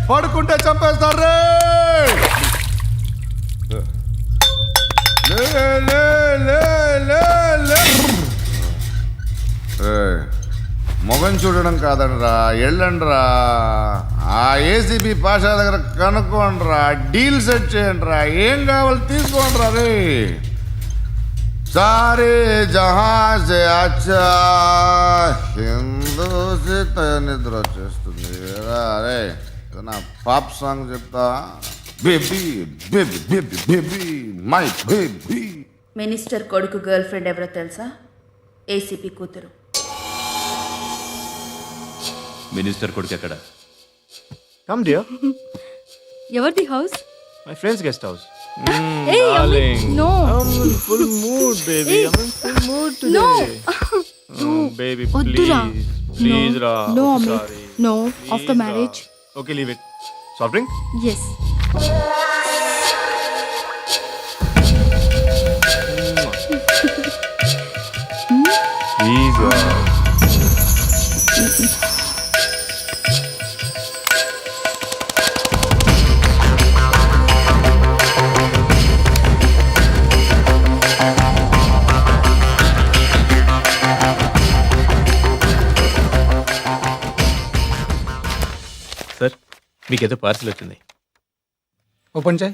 పడుకుంటే చంపేస్తారు మొగం చూడడం కాదండ్రా, వెళ్ళండ్రా. ఆ ఏసీబీ పాషా దగ్గర కనుక్కోండ్రా, డీల్ సెట్ చేయండిరా, ఏం కావాలి తీసుకోండిరా. రే సారే జహాజే అచ్చా హిందూ నిద్ర వచ్చేస్తుంది. అరే నా పాప్ సాంగ్ చెప్తా. Baby baby baby baby my baby. Minister కొడుకు గర్ల్ ఫ్రెండ్ ఎవరో తెలుసా? ఏసీపీ కూతురు. మినిస్టర్ కొడుకు ఎక్కడ? Come dear. ఎవరిది house? My friend's guest house. Hey, Darling. no. I'm in full mood, baby. I'm in full mood today. No. Baby, వద్దురా. please. Please, Ra. No, I'm Amit. sorry. No. Please, After Ra. marriage. Okay, leave it. Soft drink? Yes. Please, Ra. Sir, మీకేదో parcel వచ్చింది. Open చేయి.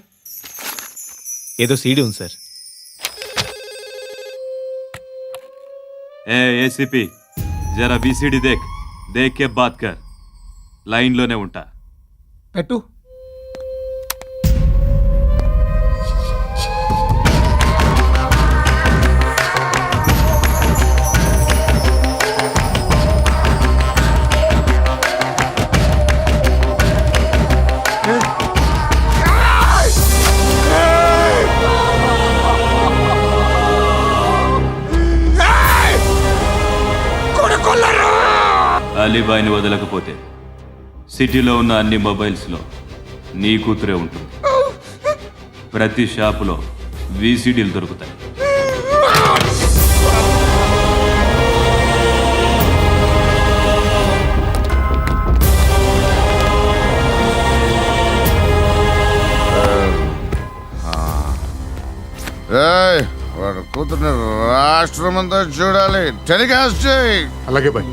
ఏదో CD ఉంది sir. ACP జరా బీసీడీ దేక్ కే బాత్ కర్. లైన్లోనే ఉంటా. పెట్టు. అలీబాయిని వదలకపోతే సిటీలో ఉన్న అన్ని మొబైల్స్లో నీ కూతురే ఉంటుంది. ప్రతి షాపులో వీసీడీలు దొరుకుతాయి. వాడు కూతుర్ని రాష్ట్రం అంతా చూడాలి. టెలికాస్ట్ చేయి. అలాగే బాయ్.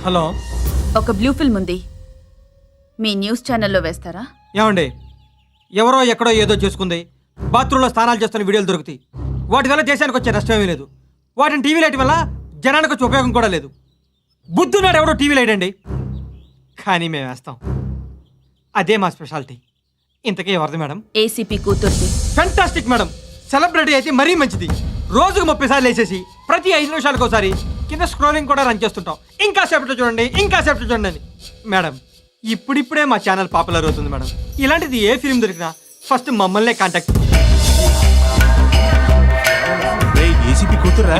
హలో, ఒక బ్లూ ఫిల్మ్ ఉంది, మీ న్యూస్ ఛానల్లో వేస్తారా? ఏమండి, ఎవరో ఎక్కడో ఏదో చేసుకుంది, బాత్రూంలో స్నానాలు చేస్తున్న వీడియోలు దొరుకుతాయి. వాటి వల్ల దేశానికి వచ్చే నష్టం ఏమీ లేదు. వాటిని టీవీ లైట్ వల్ల జనానికి వచ్చే ఉపయోగం కూడా లేదు. బుద్ధున్నాడు ఎవడో టీవీ లైట్ అండి, కానీ మేము వేస్తాం. అదే మా స్పెషాలిటీ. ఇంతకీ ఎవరిది మేడం? ఏసీపీ కూతుర్ది. Fantastic madam. సెలబ్రిటీ అయితే మరీ మంచిది. రోజుకు 30 సార్లు వేసేసి ప్రతి 5 నిమిషాలకు ఒకసారి కింద స్క్రోలింగ్ కూడా రన్ చేస్తుంటాం. ఇంకా సేపట్లో చూడండి, ఇంకా సేపట్లో చూడండి అని. మేడం, ఇప్పుడిప్పుడే మా ఛానల్ పాపులర్ అవుతుంది మేడం. ఇలాంటిది ఏ ఫిల్మ్ దొరికినా ఫస్ట్ మమ్మల్నే కాంటాక్ట్. ఏసీపీ కూతురా?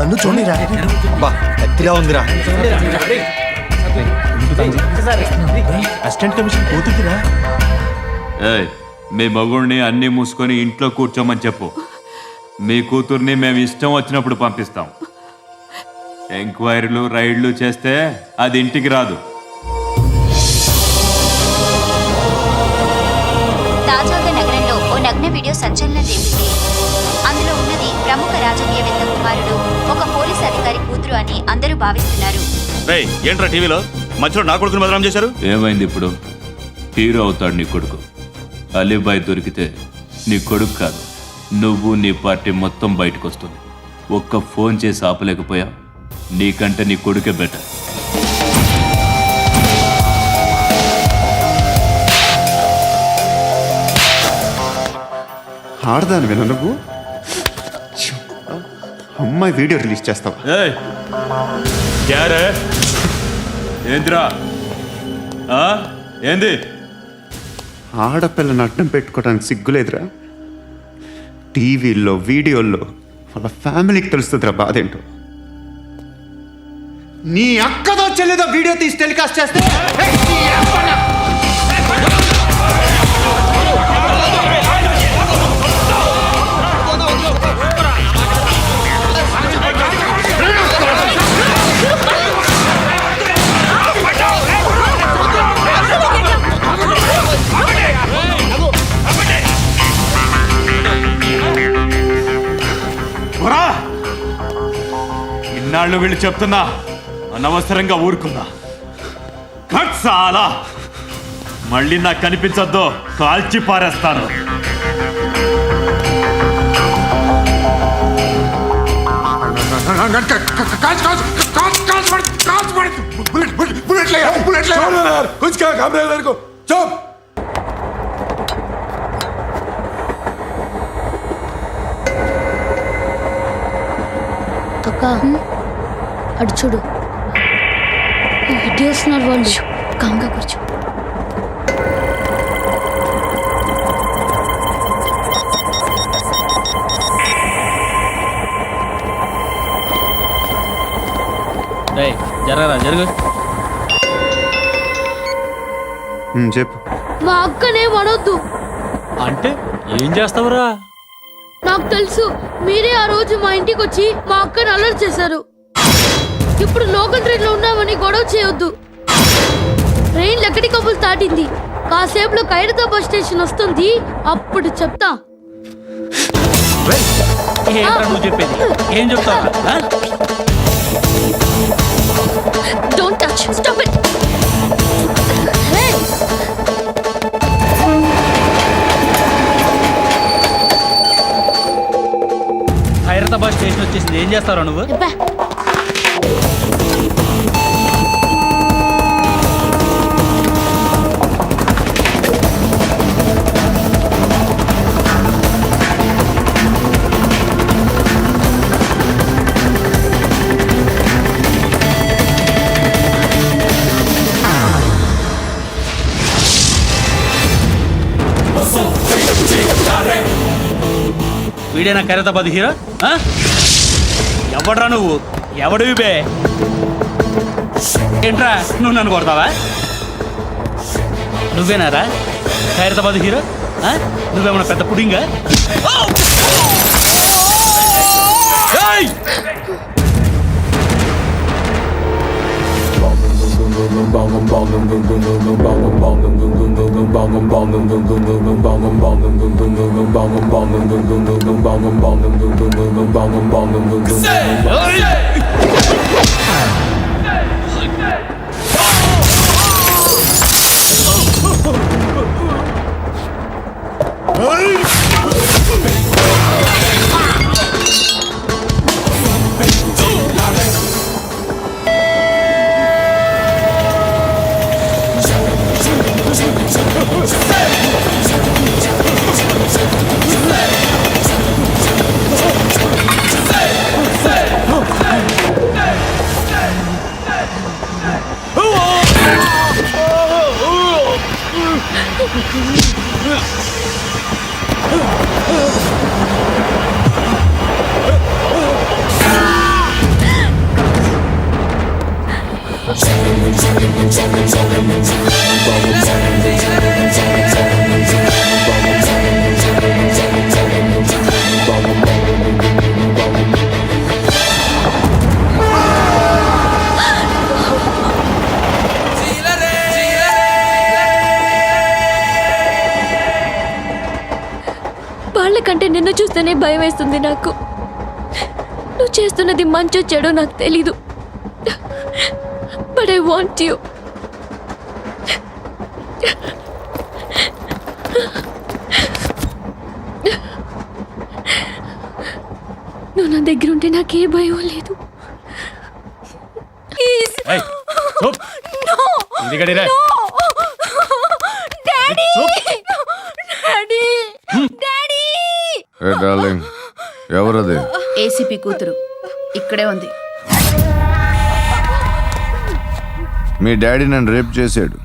నన్ను చూడరా. బా కత్తిలా ఉందిరా. Assistant commission కూతురురా? మీ మగుడిని అన్నీ మూసుకొని ఇంట్లో కూర్చోమని చెప్పు. మీ కూతుర్ని మేము ఇష్టం వచ్చినప్పుడు పంపిస్తాం. ఎంక్వైరీలు రైడ్లు చేస్తే అది ఇంటికి రాదు. తాజాగా నగరంలో ఓ నగ్న వీడియో సంచలనం రేపింది. అందులో ఉన్నది ప్రముఖ రాజకీయవేత్త కుమారుడు, ఒక పోలీస్ అధికారి కూతురు అని అందరూ భావిస్తున్నారు. ఏంట్రా టీవీలో మధ్యలో నా కొడుకుని బదనాం చేశారు? ఏమైంది ఇప్పుడు? హీరో అవుతాడు నీ కొడుకు. అలీబాయ్ దొరికితే నీ కొడుకు కాదు, నువ్వు నీ పార్టీ మొత్తం బయటకు వస్తుంది. ఒక్క ఫోన్ చేసి ఆపలేకపోయా, నీకంటే నీ కొడుకే బెటర్. ఆడదానివేనా నువ్వు? అమ్మాయి వీడియో రిలీజ్ చేస్తావా? ఏంద్రా ఏంది? ఆడపిల్లని అడ్డం పెట్టుకోవడానికి సిగ్గులేదురా? టీవీల్లో వీడియోల్లో వాళ్ళ ఫ్యామిలీకి తెలుస్తుందిరా బాధ ఏంటో. నీ అక్కదో చెల్లిదో వీడియో తీసి టెలికాస్ట్ చేస్తే ఇన్నాళ్ళు వీళ్ళు చెప్తున్నా అనవసరంగా ఊరుకున్నా. చాలా మళ్ళీ నాకు కనిపించొద్దు, కాల్చి పారేస్తాను. అక్క అటు చూడు, ఇటు వస్తున్నారు వాళ్ళు. కాంగా కూర్చో. జరగరా జరుగు. చెప్పు. మా అక్కనే వడొద్దు. అంటే ఏం చేస్తావురా? నాకు తెలుసు, మీరే ఆ రోజు మా ఇంటికి వచ్చి మా అక్కని అల్లరి చేశారు. ఇప్పుడు లోకల్ ట్రైన్ లో ఉన్నామని గొడవ చేయొద్దు. ట్రైన్ లక్కడి కబుల్ దాటింది. కాసేపులో ఖైరతాబాద్ స్టేషన్ వస్తుంది, అప్పుడు చెప్తా. ఏంట్రా నువ్వు చెప్పేది? ఏం చెప్తావా? Don't touch, stop it. Hyderabad station వచ్చేసింది, ఏం చేస్తావురా నువ్వు? వీడేనా ఖైరతాబాద్ హీరో? ఎవడ్రా నువ్వు? ఎవడివి బే? ఏంట్రా నువ్వు నన్ను కొడతావా? నువ్వేనారా ఖైరతాబాద్ హీరో? నువ్వేమన్నా పెద్ద పుడింగా? వాళ్ళకంటే నిన్ను చూస్తేనే భయం వేస్తుంది నాకు. నువ్వు చేస్తున్నది మంచో చెడో నాకు తెలీదు, బట్ ఐ వాంట్ యూ. నువ్వు నా దగ్గర ఉంటే నాకే భయం లేదు. డార్లింగ్, ఎవరది? ఏసీపీ కూతురు ఇక్కడే ఉంది. మీ డాడీ నన్ను రేప్ చేశాడు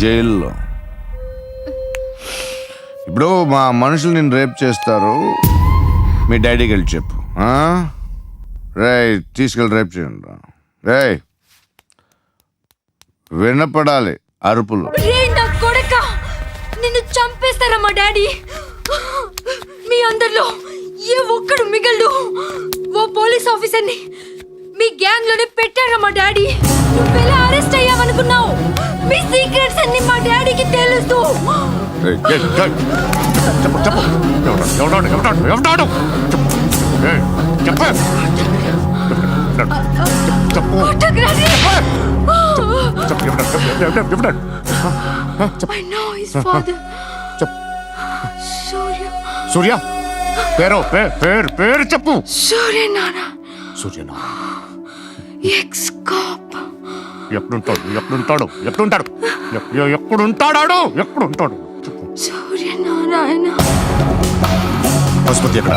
జైల్లో. ఇప్పుడు మా మనుషులు నిన్ను రేప్ చేస్తారు, మీ డాడీకి వెళ్ళి చెప్పు. రే తీసుకెళ్ళి రేప్ చేయండి. రే వినపడాలి అరుపులు. నిన్ను చంపేస్తారా మా డాడీ? మీ అందరిలో ఏ ఒక్కడు మిగలడు. ఓ పోలీస్ ఆఫీసర్ని మీ గ్యాంగ్ లోనే పెట్టారా మా డాడీ? నువ్వెలా అరెస్ట్ అయ్యావనుకున్నావు? మీ సీక్రెట్స్ అన్ని మా డాడీకి తెలుసు. చెప్పు I know his father. సూర్య పేరు చెప్పు. Surya Nana, సూర్య ex-cop. ఎప్పుడుంటాడు చెప్పు. Surya Narayana. పశుపతి ఎక్కడ?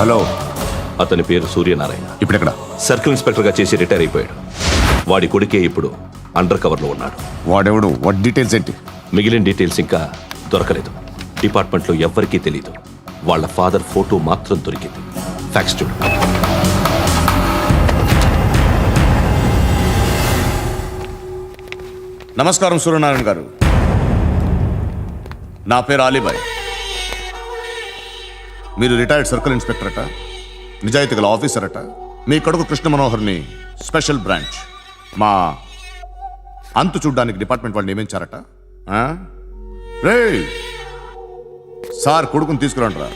హలో, అతని పేరు సూర్యనారాయణ. ఇప్పుడెక్కడ? సర్కిల్ ఇన్స్పెక్టర్ గా చేసి రిటైర్ అయిపోయాడు. వాడి కొడుకే ఇప్పుడు అండర్ కవర్ లో ఉన్నాడు. వాడెవడు? వాడి డీటెయిల్స్ ఏంటి? మిగిలిన డీటెయిల్స్ ఇంకా దొరకలేదు. డిపార్ట్మెంట్ లో ఎవ్వరికీ తెలియదు. వాళ్ళ ఫాదర్ ఫోటో మాత్రం దొరికింది. ఫ్యాక్స్ చూడు. నమస్కారం సూర్యనారాయణ గారు. నా పేరు అలీబాయ్. మీరు రిటైర్డ్ సర్కిల్ ఇన్స్పెక్టర్ అట, నిజాయితీ గల ఆఫీసర్ అట. మీ కొడుకు కృష్ణ మనోహర్ని స్పెషల్ బ్రాంచ్ మా అంతు చూడ్డానికి డిపార్ట్మెంట్ వాళ్ళు నియమించారట. రే సార్, కొడుకుని తీసుకురండి రా.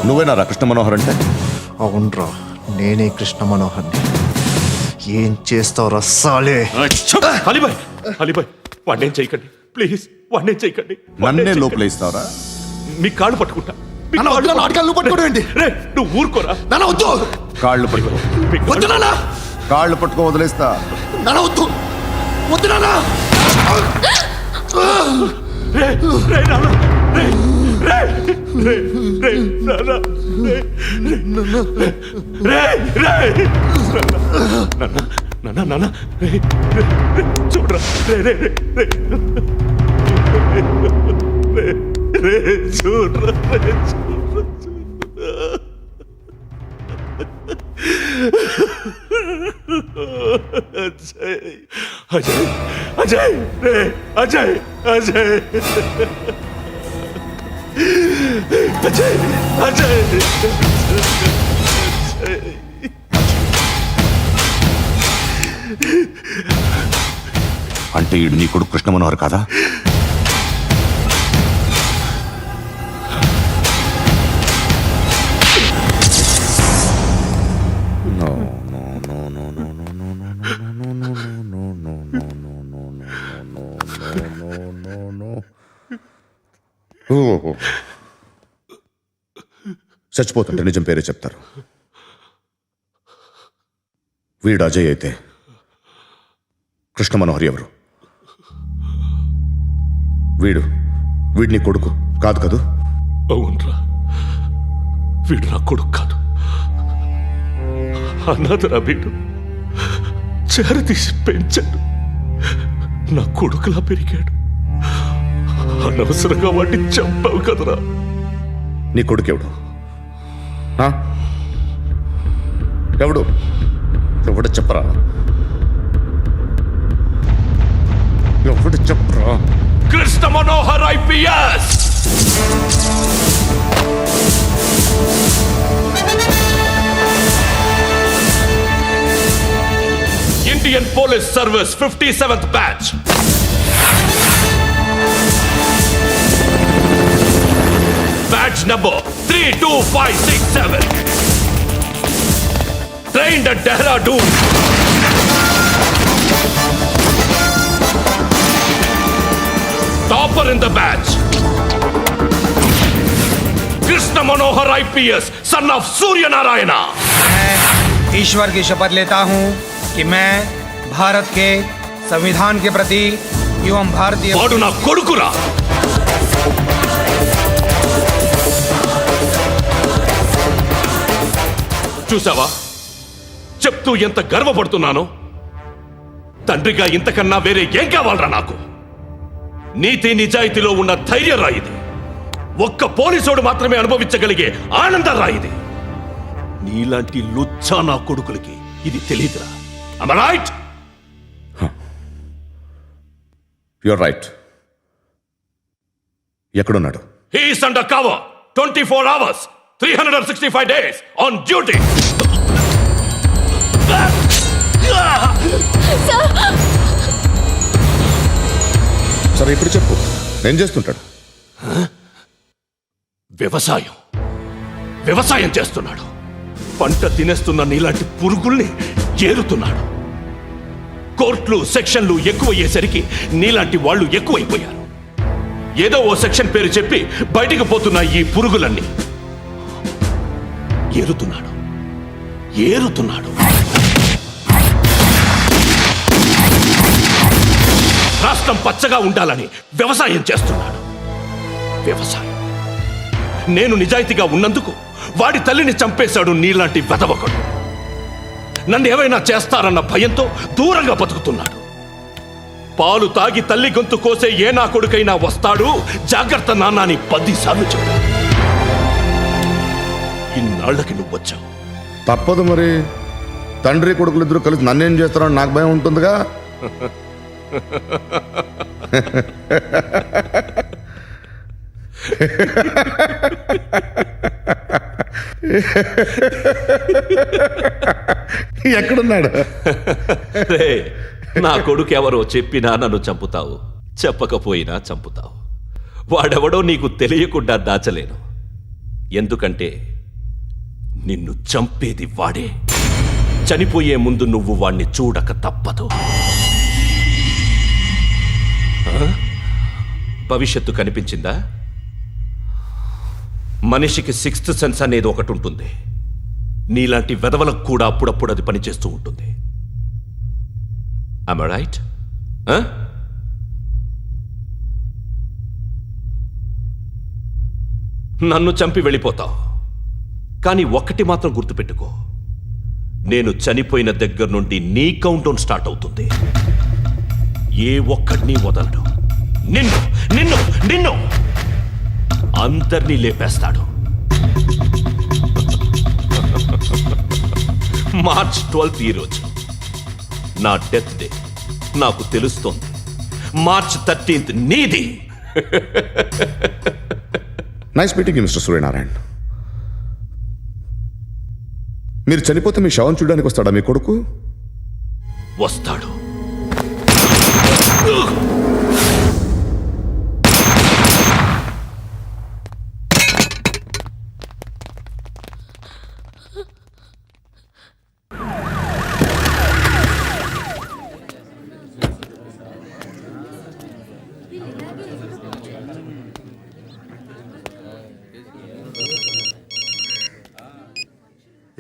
నువ్వేనారా కృష్ణ మనోహర్ అంటే? అవునరా, నేనే కృష్ణ మనోహర్ని. ఏం చేస్తావు రస్సాలే? అలీబాయ్, అలీబాయ్, వాడినేం చేయకండి ప్లీజ్, వాడినేం చేయకండి. నన్నే లోపల ఇస్తావరా? మీ కాళ్ళు పట్టుకుంటా. నువ్వు ఊరుకోరా. కాళ్ళు పట్టుకో. కాళ్ళు పట్టుకో వదిలేస్తా. చూడరా, చూడరా. అజయ్, అజయ్, అజయ్, అజయ్, అజయ్, అజయ్. అంటే ఈడు నీ కొడుకు కృష్ణ మనోహర్ కాదా? చచ్చిపోతుంటే నిజం పేరే చెప్తారు. వీడు అజయ్ అయితే కృష్ణ మనోహర్ ఎవరు? వీడిని కొడుకు కాదు కదూ? అవునరా, వీడు నా కొడుకు కాదు. అనాథరా వీడు. చేరతీసి పెంచాడు. నా కొడుకులా పెరిగాడు. అనవసరంగా వాడిని చంపావు కదరా. నీ కొడుకెవడు? ఎవడు? ఎవడు చెప్పరా? ఎవడు చెప్పరా? Krishna Manohar IPS. Indian police service 57th batch. Badge number 32567. Trained at Dehradun. Topper in the batch. Krishna Manohar IPS, son of Surya Narayana. मैं ईश्वर की शपथ लेता हूँ कि मैं भारत के संविधान के प्रति एवं भारतीय वाडु ना कोडुकुरा. చూసావా, చెప్తూ ఎంత గర్వపడుతున్నానో. తండ్రిగా ఇంతకన్నా వేరే ఏం కావాలరా నాకు? నీతి నిజాయితీలో ఉన్న ధైర్యం రా ఇది. ఒక్క పోలీసోడు మాత్రమే అనుభవించగలిగే ఆనందం రా ఇది. నీలాంటి లుచ్చా నా కొడుకులకి ఇది తెలియదురా. Am I right? Your right. ఎక్కడున్నాడు? He is under cover 24 hours, 365 days on duty. సరే ఇప్పుడు చెప్పు, ఏం చేస్తుంటాడు? వ్యవసాయం చేస్తున్నాడు. పంట తినేస్తున్న నీలాంటి పురుగుల్ని ఏరుతున్నాడు. కోర్టులు సెక్షన్లు ఎక్కువయ్యేసరికి నీలాంటి వాళ్ళు ఎక్కువైపోయారు. ఏదో ఓ సెక్షన్ పేరు చెప్పి బయటికి పోతున్న ఈ పురుగులన్నీ ఏరుతున్నాడు. రాష్ట్రం పచ్చగా ఉండాలని వ్యవసాయం చేస్తున్నాడు. నేను నిజాయితీగా ఉన్నందుకు వాడి తల్లిని చంపేశాడు నీలాంటి వెధవకుడు. నన్ను ఏమైనా చేస్తారన్న భయంతో దూరంగా బతుకుతున్నాడు. పాలు తాగి తల్లి గొంతు కోసే ఏ నా కొడుకైనా వస్తాడు, జాగ్రత్త నాన్న అని 10 సార్లు చెప్పాడు. ఇన్నాళ్ళకి నువ్వు వచ్చావు. తప్పదు మరి, తండ్రి కొడుకులు ఇద్దరు కలిసి నన్నేం చేస్తారని నాకు భయం ఉంటుందిగా. ఎక్కడున్నాడు? నా కొడుకు ఎవరో చెప్పినా నన్ను చంపుతావు, చెప్పకపోయినా చంపుతావు. వాడెవడో నీకు తెలియకుండా దాచలేను. ఎందుకంటే నిన్ను చంపేది వాడే. చనిపోయే ముందు నువ్వు వాణ్ణి చూడక తప్పదు. భవిష్యత్తు కనిపించిందా? మనిషికి 6th సెన్స్ అనేది ఒకటి ఉంటుంది. నీలాంటి వెధవలకు కూడా అప్పుడప్పుడు అది పనిచేస్తూ ఉంటుంది. Am I right? నన్ను చంపి వెళ్ళిపోతావు. కానీ ఒక్కటి మాత్రం గుర్తుపెట్టుకో, నేను చనిపోయిన దగ్గర నుండి నీ కౌంటౌన్ స్టార్ట్ అవుతుంది. ఏ ఒక్కడిని వదలడు. నిన్ను అందరినీ లేపేస్తాడు. మార్చ్ 12 ఈ రోజు నా డెత్ డే. నాకు తెలుస్తోంది. మార్చ్ 13 నీది. Nice meeting mister Suryanarayan. మీరు చనిపోతే మీ శవం చూడడానికి వస్తాడా మీ కొడుకు? వస్తాడు.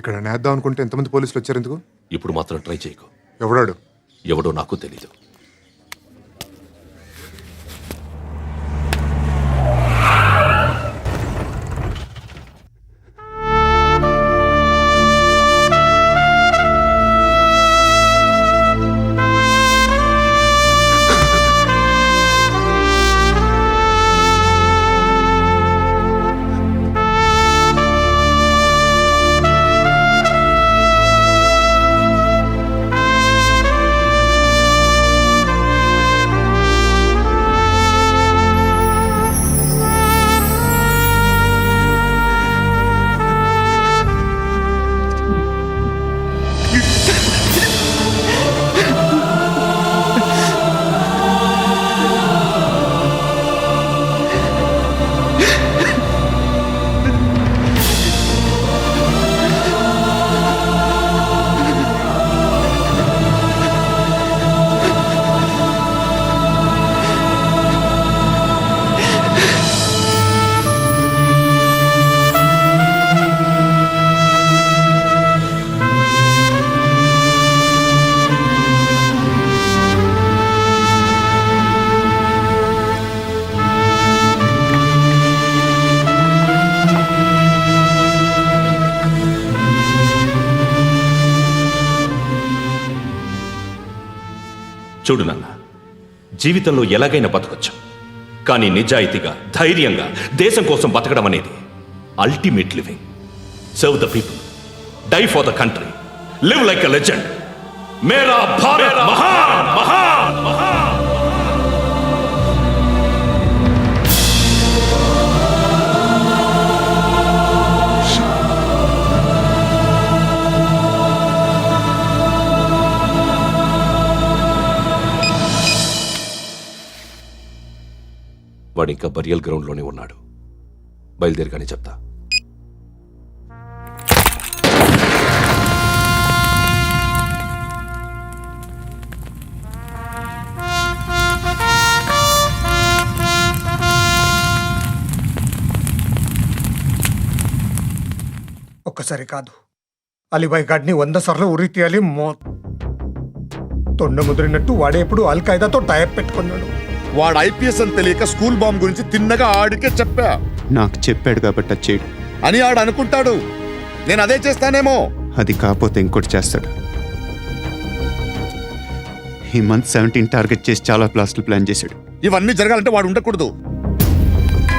ఇక్కడ నేద్దాం అనుకుంటే ఎంతమంది పోలీసులు వచ్చారు ఎందుకు? ఇప్పుడు మాత్రం ట్రై చేయకు. ఎవడో నాకు తెలీదు. చూడు నాన్న, జీవితంలో ఎలాగైనా బతకొచ్చు. కానీ నిజాయితీగా, ధైర్యంగా దేశం కోసం బతకడం అనేది ultimate living. Serve the people, die for the country, live like a legend. మేరా భారత్ మహాన్ మహాన్ మహాన్. వాడు ఇంకా బరియల్ గ్రౌండ్లోనే ఉన్నాడు. బయలుదేరగానే చెప్తా. ఒక్కసారి కాదు, అలీబాయ్ గాడిని 100 సార్లు ఉరి తీయాలి. తొండ ముదిరినట్టు వాడే ఎప్పుడు అల్ ఖైదాతో టైప్ పెట్టుకున్నాడు. వాడు ఐపీఎస్ అని తెలియక స్కూల్ బాంబ్ గురించి తిన్నగా ఆడికే చెప్పా. నాకు చెప్పాడు కాబట్టి అది చేయడు. అని ఆడు అనుకుంటాడు, నేను అదే చేస్తానేమో. అది కాకపోతే ఇంకోటి చేస్తాడు. ఈ మంత్ 17 టార్గెట్ చేసి చాలా ప్లాస్టులు ప్లాన్ చేశాడు. ఇవన్నీ జరగాలంటే వాడు ఉండకూడదు.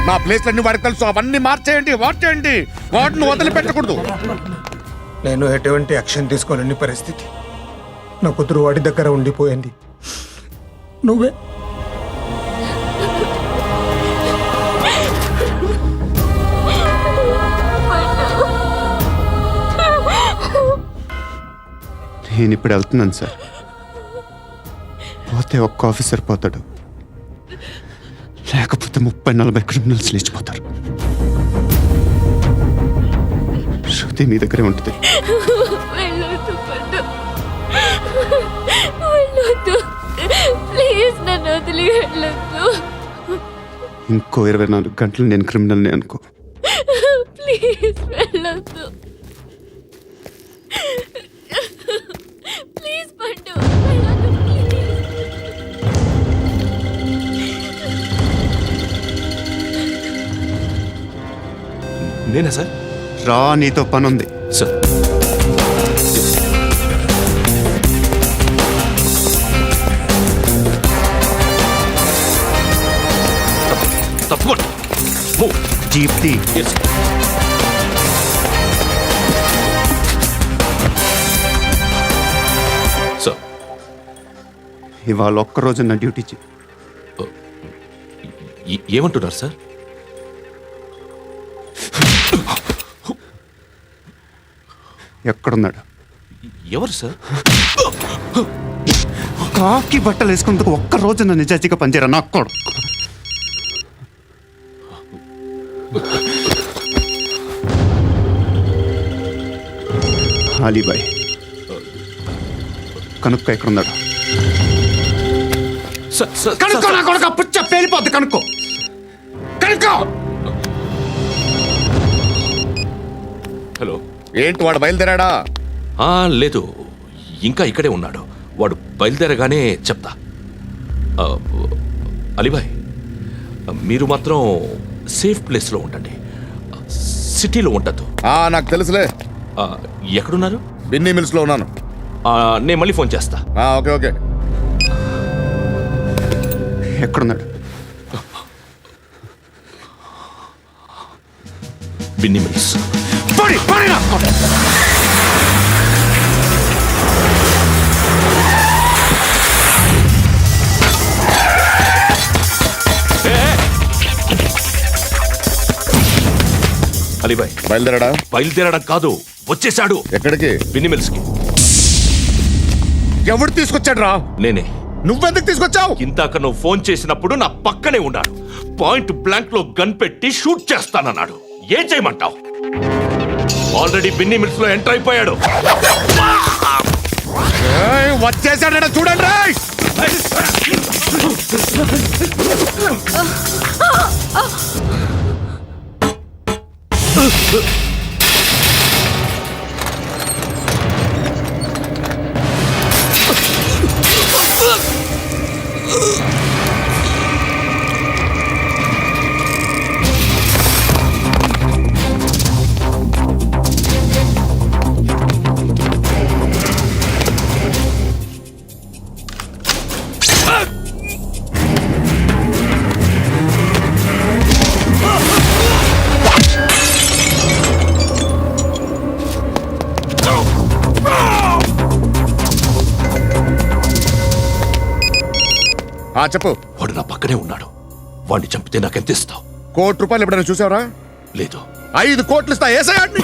నా ప్లేస్లన్నీ వాడికి తెలుసు. అవన్నీ మార్చేయండి, వార్చేయండి. వాటిని వదిలిపెట్టకూడదు. నేను ఎటువంటి యాక్షన్ తీసుకోలేని పరిస్థితి. నా కూతురు వాడి దగ్గర ఉండిపోయింది. నువ్వే నేను ఇప్పుడు వెళ్తున్నాను సార్. పోతే ఒక్క ఆఫీసర్ పోతాడు, లేకపోతే 30-40 క్రిమినల్స్ లేచిపోతారు. శృతి మీ దగ్గరే ఉంటుంది. వెళ్ళొద్దు పండు, వెళ్ళొద్దు ప్లీజ్, నన్ను వదిలి వెళ్ళొద్దు. ఇంకో 24 గంటలు నేను క్రిమినల్ని అనుకో. ప్లీజ్ వెళ్ళొద్దు, ప్లీజ్ పండు వెళ్ళొద్దు ప్లీజ్. నేనా సార్? రా, నీతో పనుంది. సార్ తప్పకుండా. జీప్తి సార్ ఇవాళ ఒక్కరోజు నా డ్యూటీ చేయి. ఏమంటున్నారు సార్? ఎక్కడున్నాడు? ఎవరు సార్? కాకి బట్టలు వేసుకున్నందుకు ఒక్కరోజు నా నిజాయితీగా పనిచేయరా నా కొడుకు. అలీబాయ్ కనుక్కో, ఎక్కడున్నాడు? కనుక్కో నా కొడుకు, పుచ్చ పేలిపోద్ది. కనుక్కో, కనుక్కో. హలో, ఏంటి వాడు బయలుదేరాడా? లేదు, ఇంకా ఇక్కడే ఉన్నాడు. వాడు బయలుదేరగానే చెప్తా. అలీబాయ్, మీరు మాత్రం సేఫ్ ప్లేస్లో ఉండండి, సిటీలో ఉండద్దు. నాకు తెలుసులే. ఎక్కడున్నారు? బిన్నీ మిల్స్ లో ఉన్నాను. నేను మళ్ళీ ఫోన్ చేస్తా. Okay okay. ఎక్కడున్నాడు? బిన్నీ మిల్స్. అలీబాయ్ బయలుదేరాడా? బయలుదేరడం కాదు, వచ్చేశాడు. ఎక్కడికి? బిన్నీ మిల్స్ కి. ఎవడు తీసుకొచ్చాడు రా? నేనే. నువ్వెందుకు తీసుకొచ్చావు? ఇందాక నువ్వు ఫోన్ చేసినప్పుడు నా పక్కనే ఉన్నాడు. పాయింట్ బ్లాంక్ లో గన్ పెట్టి షూట్ చేస్తానన్నాడు. ఏం చేయమంటావు? ఆల్రెడీ బిన్నీ మిల్స్ లో ఎంటర్ అయిపోయాడు. వచ్చేసాడ చూడండి రా. చెప్పు. వాడు నా పక్కనే ఉన్నాడు. వాడిని చంపితే నాకెంత ఇస్తావు? ₹1,00,00,000 ఎప్పుడైనా చూసావరా? లేదు. 5 కోట్లు ఇస్తా. ఏసయాడిని.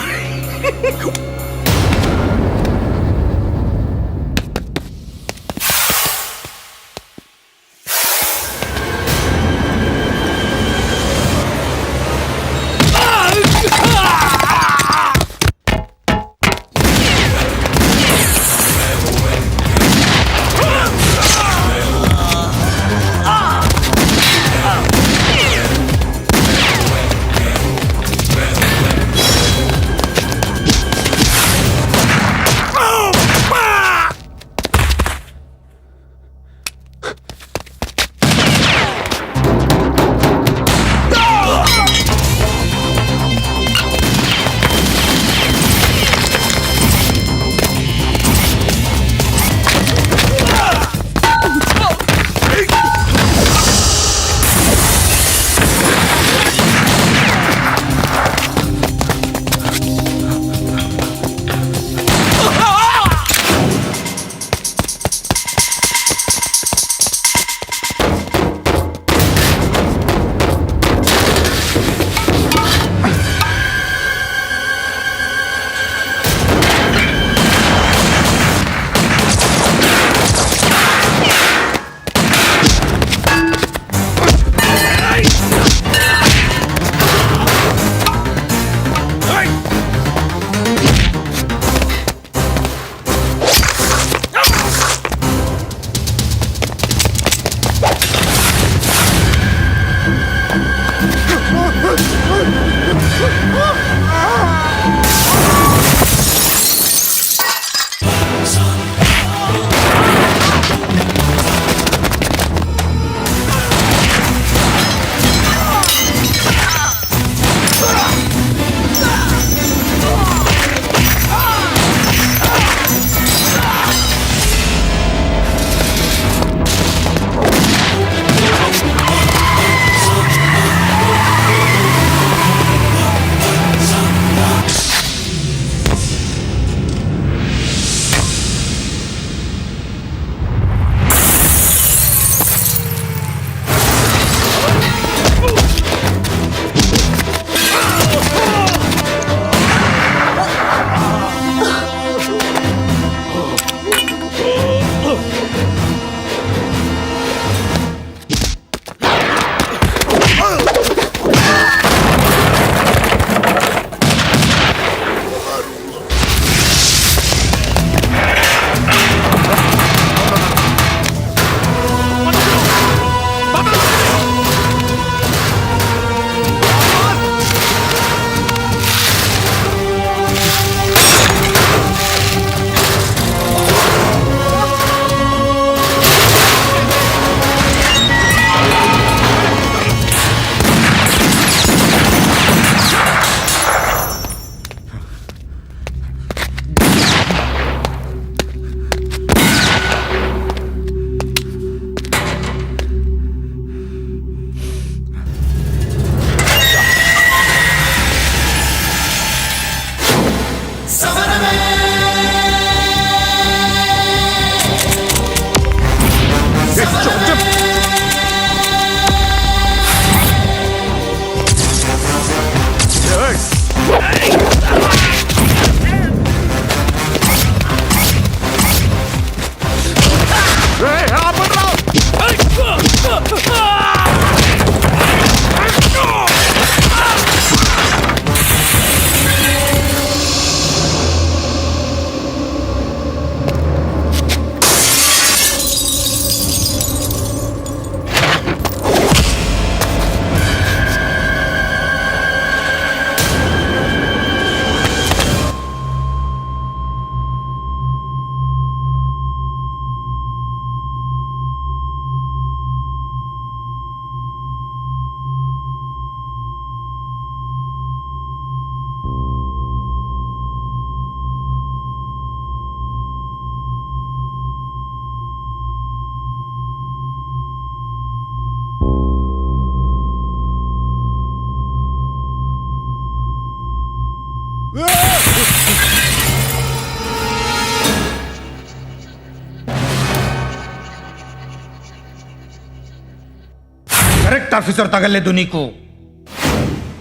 కరెక్ట్ ఆఫీసర్ తగలేదు నీకు.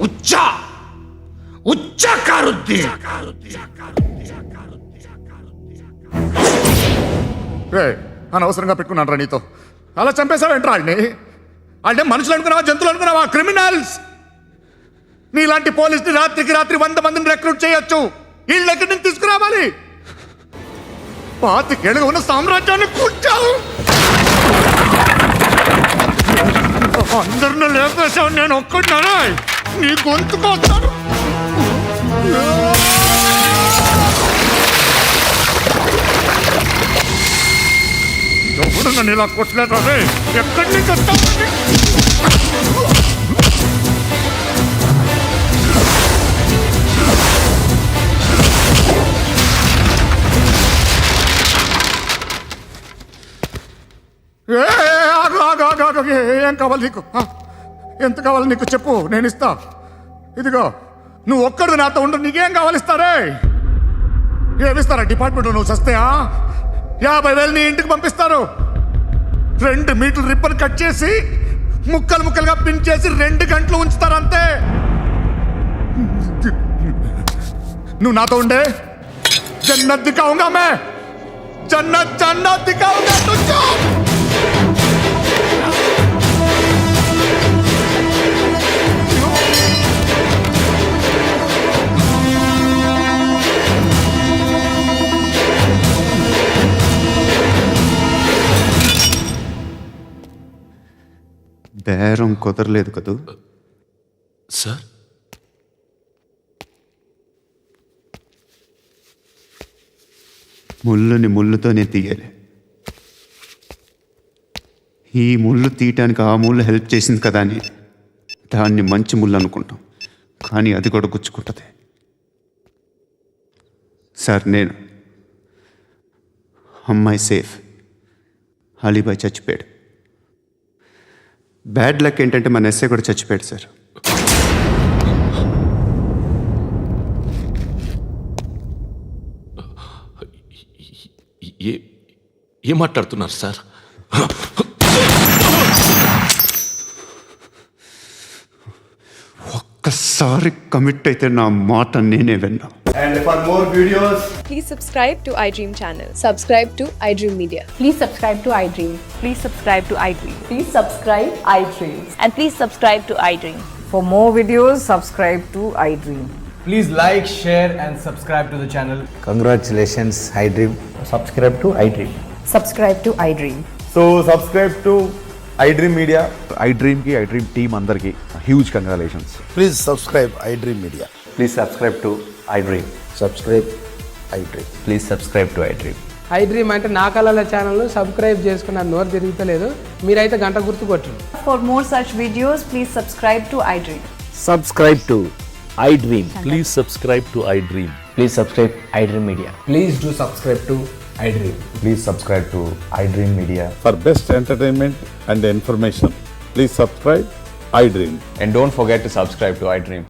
ఉచ్చ కారుద్ది. అనవసరంగా పెట్టుకున్నాను రా నీతో. అలా చంపేశావేంట్రా వాళ్ళని? వాళ్ళే మనుషులు అనుకున్నావా, జంతువులు అనుకున్నావా? క్రిమినల్స్. నీలాంటి పోలీసుని రాత్రికి రాత్రి 100 మందిని రిక్రూట్ చేయొచ్చు. వీళ్ళు ఎక్కడి నుంచి తీసుకురావాలి? 25 ఏళ్ళుగా ఉన్న సామ్రాజ్యాన్ని కూర్చావు. అందరిని లేపేశావు, నేను ఒక్కడినానా? నీ గొంతుకొస్తాను. ఎవడు నన్ను ఇలా కొట్టలేదు రే? ఎక్కడి నుంచి వస్తావు? ఏం కావాలి నీకు? ఎంత కావాలి నీకు చెప్పు, నేను ఇస్తా. ఇదిగో నువ్వు ఒక్కడు నాతో ఉండు. నీకేం కావాలి ఇస్తారే? ఏమిస్తారా డిపార్ట్మెంట్? నువ్వు చస్తేయా 50,000 నీ ఇంటికి పంపిస్తారు. 2 మీటర్లు రిబ్బన్ కట్ చేసి ముక్కలు ముక్కలుగా పిన్ చేసి 2 గంటలు ఉంచుతారు అంతే. నువ్వు నాతో ఉండే జన్నత్ దిఖాऊंगा मैं, జన్నత్ జన్నత్ దిఖాऊंगा तुझको. బేరం కుదరలేదు కదూ సార్? ముళ్ళుని ముళ్ళుతోనే తీయాలి. ఈ ముళ్ళు తీయటానికి ఆ ముళ్ళు హెల్ప్ చేసింది కదా అని దాన్ని మంచి ముళ్ళు అనుకుంటాం, కానీ అది కూడా గుచ్చుకుంటుంది. సార్, నేను అమ్మాయి సేఫ్, అలీబాయ్ చచ్చిపోయాడు. బ్యాడ్ లక్ ఏంటంటే మన ఎస్ఐ కూడా చచ్చిపోయాడు సార్. ఏం మాట్లాడుతున్నారు సార్? ఒక్కసారి కమిట్ అయితే నా మాట నేనే విన్నా. And for more videos, please subscribe to iDream channel. Subscribe to iDream Media. Please subscribe to iDream. Please subscribe to iDream. Please subscribe iDream. And please subscribe to iDream. For more videos, subscribe to iDream. Please like, share and subscribe to the channel. Congratulations, iDream. Subscribe to iDream. Subscribe to iDream. So subscribe to iDream Media. iDream ki iDream team andarki huge congratulations. Please subscribe iDream Media. Please subscribe to iDream. Subscribe iDream. Please subscribe to iDream. iDream అంటే నా కళల channel subscribe చేసుకున్న నోరు తిరుగుతలేదు. మీరైతే గంట గుర్తు కొట్టండి. For more such videos, please subscribe to iDream. Subscribe to iDream. Please subscribe to iDream. Please subscribe iDream Media. Please do subscribe to iDream. Please subscribe to iDream Media. For best entertainment and information, please subscribe iDream. And don't forget to subscribe to iDream.